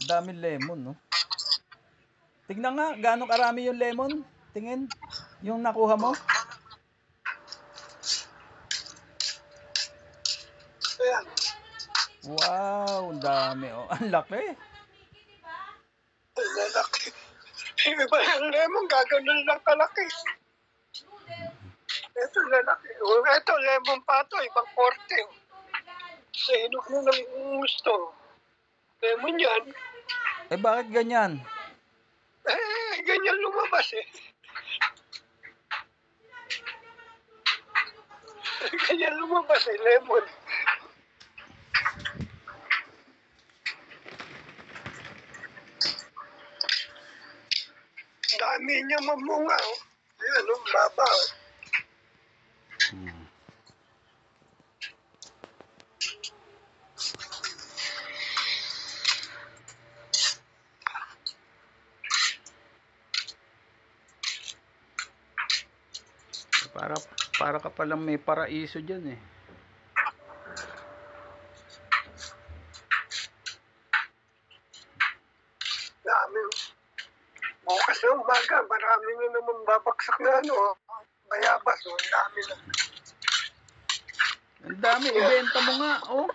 Daming lemon, no? Tignan nga, gaano karami yung lemon? Tingin, yung nakuha mo. Ayan. Wow, ang dami. Oh, ang laki. Ang lalaki. Iba yung lemon, gagawin lang kalaki. Ito lalaki. Ito, lemon pa ito, ibang korte. Sa hinog mo ng gusto. Lemon yan. Eh, bakit ganyan? Ganyan lumabas eh. Ganyan lumabas eh, lemon. Dami niya mamunga oh. Ayan oh, baba oh. Para ka palang may paraiso dyan eh. Dami. Bukas na umaga, marami na naman babaksak na ano. Bayabas, oh, ang dami na. Ang dami, ibenta mo nga, oh.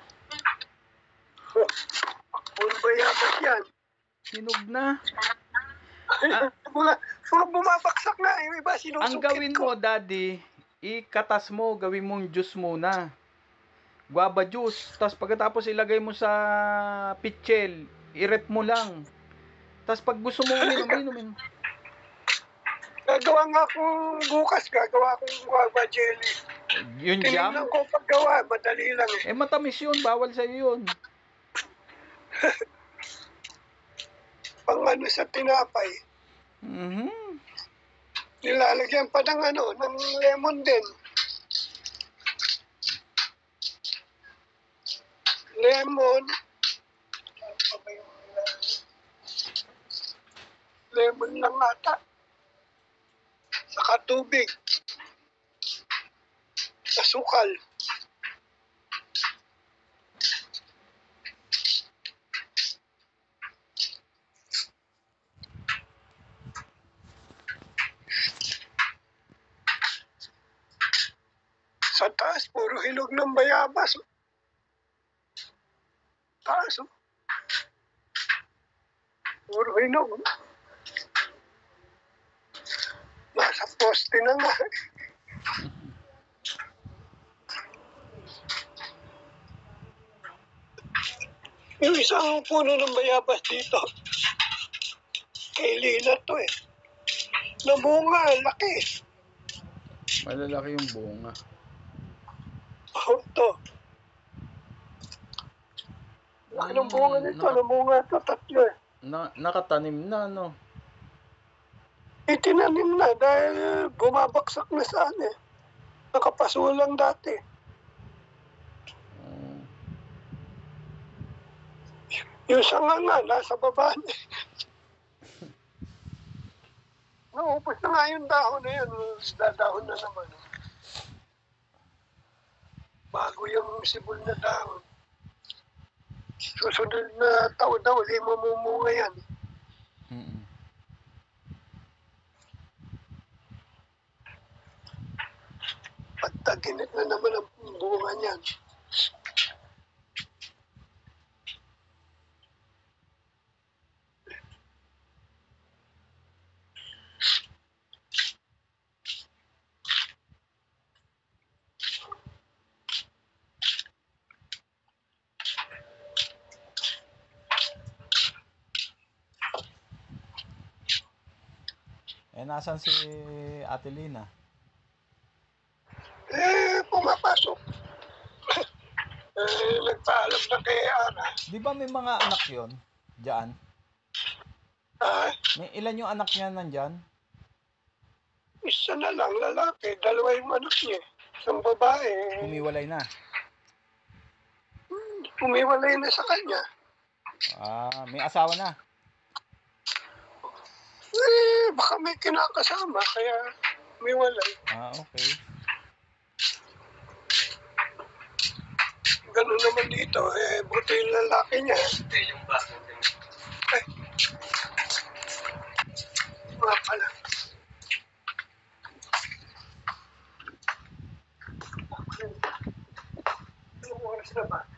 Puro bayabas yan. Hinog na. Mga bumabaksak na, yung iba sinusukit ko. Ang gawin mo, daddy, ikatas mo, gawin mong juice muna. Guava juice. Tapos pagkatapos ilagay mo sa pitchel, i-rep mo lang. Tapos pag gusto mo inumin. Gagawa nga akong bukas, gagawa akong guava jelly. Yun jam? Tinignan ko paggawa, madali lang eh. Eh matamis yun, bawal sa'yo yun. Pang ano sa tinapay. Nilalagyan pa ng ano, ng lemon din. Lemon. Lemon lang ata. Saka tubig. Asukal. Sa taas, puro hinog ng bayabas. Taas, oh. Puro hinog. Nasa poste na nga. Yung isang puno ng bayabas dito, kay Lila to eh. Nabunga, laki. Malalaki yung bunga. Oh, to. Laki ng bunga nito, nabunga ito, tatlo eh. Nakatanim na, no? Itinanim na dahil bumabaksak na saan eh. Nakapasulang dati. Yung sanga nga, nasa baba niya. Naupos na nga yung dahon na yun. Dadahon na naman. Bago yung sibol na dahon. Susunod na taon na uli mamumunga yan. Pagtaginit na naman ang bunga niyan. Eh, nasan si Ate Lina? Pumapasok. Nagpaalam na kay Ana. Di ba may mga anak yon diyan? May ilan yung anak niya nandyan? Isa na lang, lalaki. Dalawa yung anak niya. Isang babae. Humiwalay na? Humiwalay na sa kanya. May asawa na? Baka may kinakasama, kaya humiwalay. Okay. Ganun naman dito, buti yung lalaki niya. extra ba?